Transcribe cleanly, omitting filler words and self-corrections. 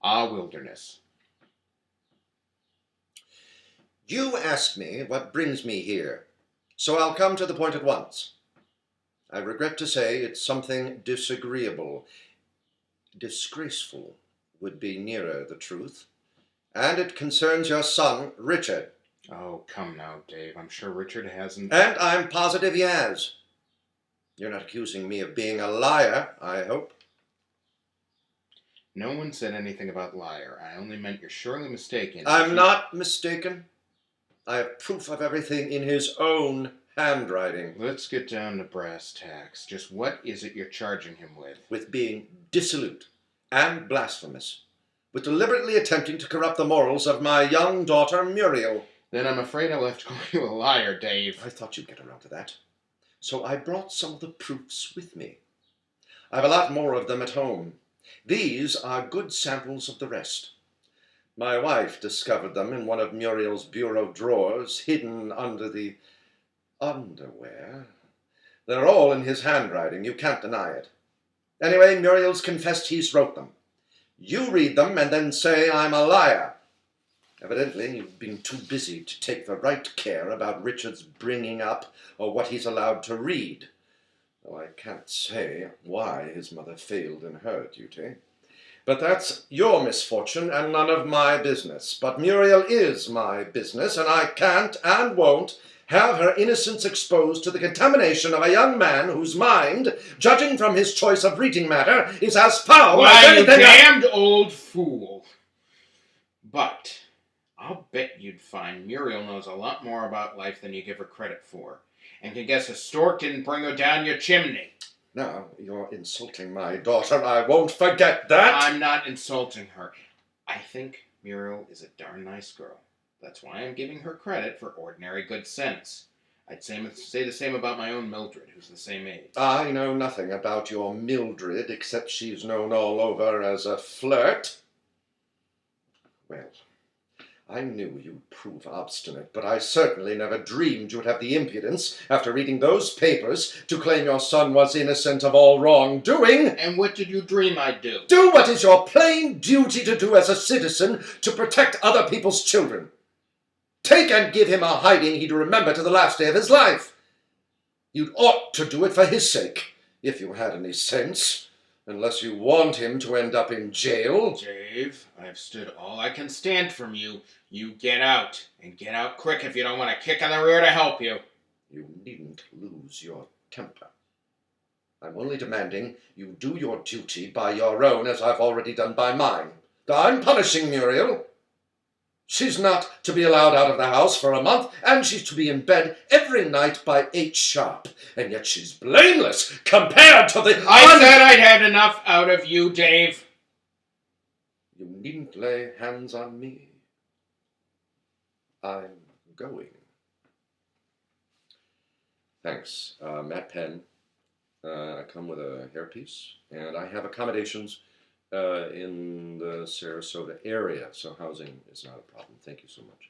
Ah Wilderness. You asked me what brings me here, so I'll come to the point at once. I regret to say it's something disagreeable. Disgraceful would be nearer the truth. And it concerns your son, Richard. Oh, come now, Dave. I'm sure Richard hasn't... And I'm positive he has. You're not accusing me of being a liar, I hope. No one said anything about liar. I only meant you're surely mistaken. I'm not mistaken. I have proof of everything in his own handwriting. Let's get down to brass tacks. Just what is it you're charging him with? With being dissolute and blasphemous. With deliberately attempting to corrupt the morals of my young daughter, Muriel. Then I'm afraid I'll have to call you a liar, Dave. I thought you'd get around to that. So I brought some of the proofs with me. I've a lot more of them at home. These are good samples of the rest. My wife discovered them in one of Muriel's bureau drawers, hidden under the underwear. They're all in his handwriting. You can't deny it. Anyway, Muriel's confessed he's wrote them. You read them and then say I'm a liar. Evidently, you've been too busy to take the right care about Richard's bringing up or what he's allowed to read. Though I can't say why his mother failed in her duty. But that's your misfortune and none of my business. But Muriel is my business, and I can't and won't have her innocence exposed to the contamination of a young man whose mind, judging from his choice of reading matter, is as foul as Why, you anything damned old fool. But I'll bet you'd find Muriel knows a lot more about life than you give her credit for, and can guess a stork didn't bring her down your chimney. Now, you're insulting my daughter. I won't forget that. I'm not insulting her. I think Muriel is a darn nice girl. That's why I'm giving her credit for ordinary good sense. I'd say the same about my own Mildred, who's the same age. I know nothing about your Mildred, except she's known all over as a flirt. Well, I knew you'd prove obstinate, but I certainly never dreamed you'd have the impudence, after reading those papers, to claim your son was innocent of all wrongdoing. And what did you dream I'd do? Do what is your plain duty to do as a citizen to protect other people's children. Take and give him a hiding he'd remember to the last day of his life. You'd ought to do it for his sake, if you had any sense. Unless you want him to end up in jail. Dave, I've stood all I can stand from you. You get out, and get out quick if you don't want a kick in the rear to help you. You needn't lose your temper. I'm only demanding you do your duty by your own as I've already done by mine. I'm punishing Muriel. She's not to be allowed out of the house for a month, and she's to be in bed every night by 8 sharp. And yet she's blameless compared to the... I said I'd had enough out of you, Dave. You needn't lay hands on me. I'm going. Thanks. Matt Penn. I come with a hairpiece, and I have accommodations in the Sarasota area, so housing is not a problem. Thank you so much.